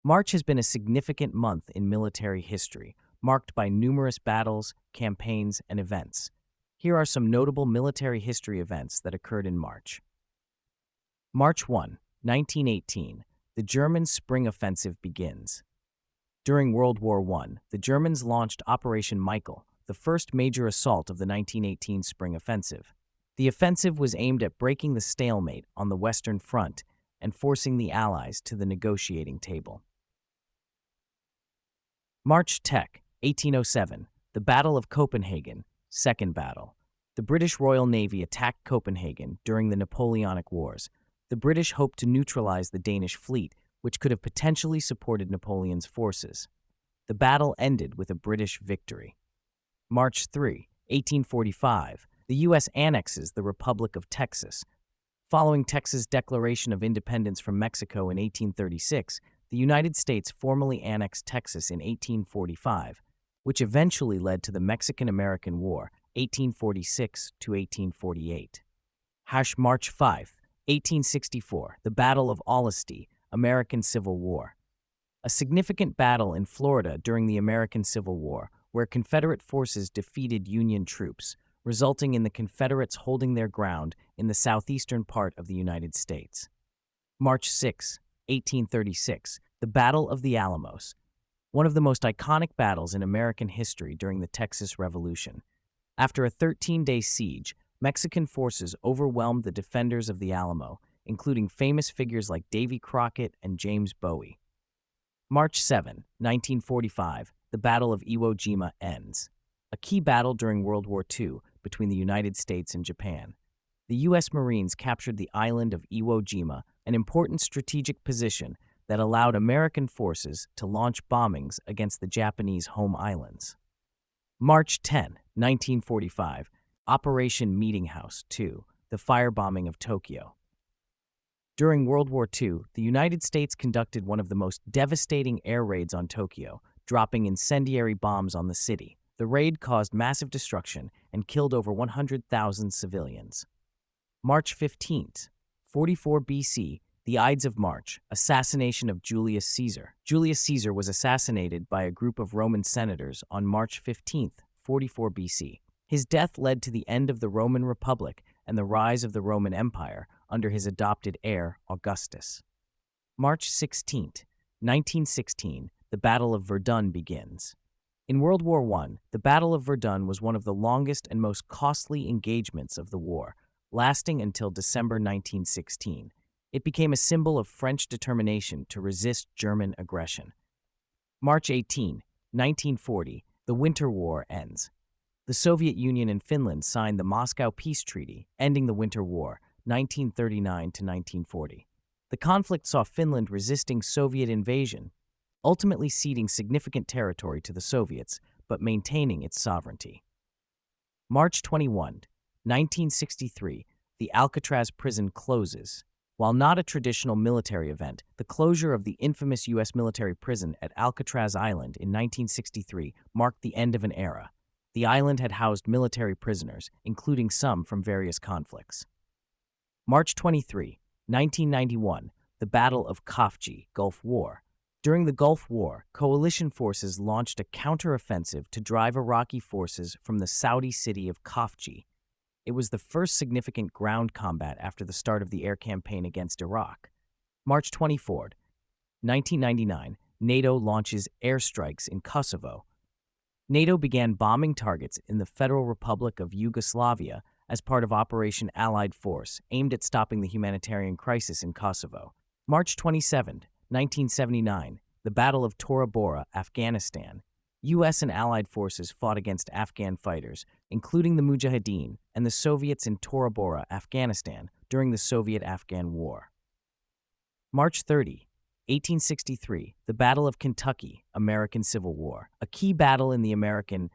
March has been a significant month in military history, marked by numerous battles, campaigns, and events. Here are some notable military history events that occurred in March. March 1, 1918. The German Spring Offensive begins. During World War I, the Germans launched Operation Michael, the first major assault of the 1918 Spring Offensive. The offensive was aimed at breaking the stalemate on the Western Front and forcing the Allies to the negotiating table. March 10, 1807. The Battle of Copenhagen, Second Battle. The British Royal Navy attacked Copenhagen during the Napoleonic Wars. The British hoped to neutralize the Danish fleet, which could have potentially supported Napoleon's forces. The battle ended with a British victory. March 3, 1845. The U.S. annexes the Republic of Texas. Following Texas' declaration of independence from Mexico in 1836, the United States formally annexed Texas in 1845, which eventually led to the Mexican-American War, 1846 to 1848. March 5, 1864. The Battle of Olustee, American Civil War. A significant battle in Florida during the American Civil War, where Confederate forces defeated Union troops, resulting in the Confederates holding their ground in the southeastern part of the United States. March 6, 1836. The Battle of the Alamos, one of the most iconic battles in American history during the Texas Revolution. After a 13-day siege, Mexican forces overwhelmed the defenders of the Alamo, including famous figures like Davy Crockett and James Bowie. March 7, 1945. The Battle of Iwo Jima ends. A key battle during World War II between the United States and Japan. The U.S. Marines captured the island of Iwo Jima, an important strategic position that allowed American forces to launch bombings against the Japanese home islands. March 10, 1945. Operation Meeting House II, the firebombing of Tokyo. During World War II, the United States conducted one of the most devastating air raids on Tokyo, dropping incendiary bombs on the city. The raid caused massive destruction and killed over 100,000 civilians. March 15th, 44 BC, the Ides of March, assassination of Julius Caesar. Julius Caesar was assassinated by a group of Roman senators on March 15th, 44 BC. His death led to the end of the Roman Republic and the rise of the Roman Empire under his adopted heir, Augustus. March 16th, 1916, the Battle of Verdun begins. In World War I, the Battle of Verdun was one of the longest and most costly engagements of the war, lasting until December 1916. It became a symbol of French determination to resist German aggression. March 18, 1940, the Winter War ends. The Soviet Union and Finland signed the Moscow Peace Treaty, ending the Winter War, 1939 to 1940. The conflict saw Finland resisting Soviet invasion, ultimately ceding significant territory to the Soviets, but maintaining its sovereignty. March 21, 1963, the Alcatraz prison closes. While not a traditional military event, the closure of the infamous U.S. military prison at Alcatraz Island in 1963 marked the end of an era. The island had housed military prisoners, including some from various conflicts. March 23, 1991, the Battle of Khafji, Gulf War. During the Gulf War, coalition forces launched a counteroffensive to drive Iraqi forces from the Saudi city of Khafji. It was the first significant ground combat after the start of the air campaign against Iraq. March 24, 1999, NATO launches airstrikes in Kosovo. NATO began bombing targets in the Federal Republic of Yugoslavia as part of Operation Allied Force, aimed at stopping the humanitarian crisis in Kosovo. March 27, 1979, the Battle of Tora Bora, Afghanistan. U.S. and Allied forces fought against Afghan fighters, including the Mujahideen and the Soviets in Tora Bora, Afghanistan, during the Soviet-Afghan War. March 30, 1863, the Battle of Kentucky, American Civil War. A key battle in the American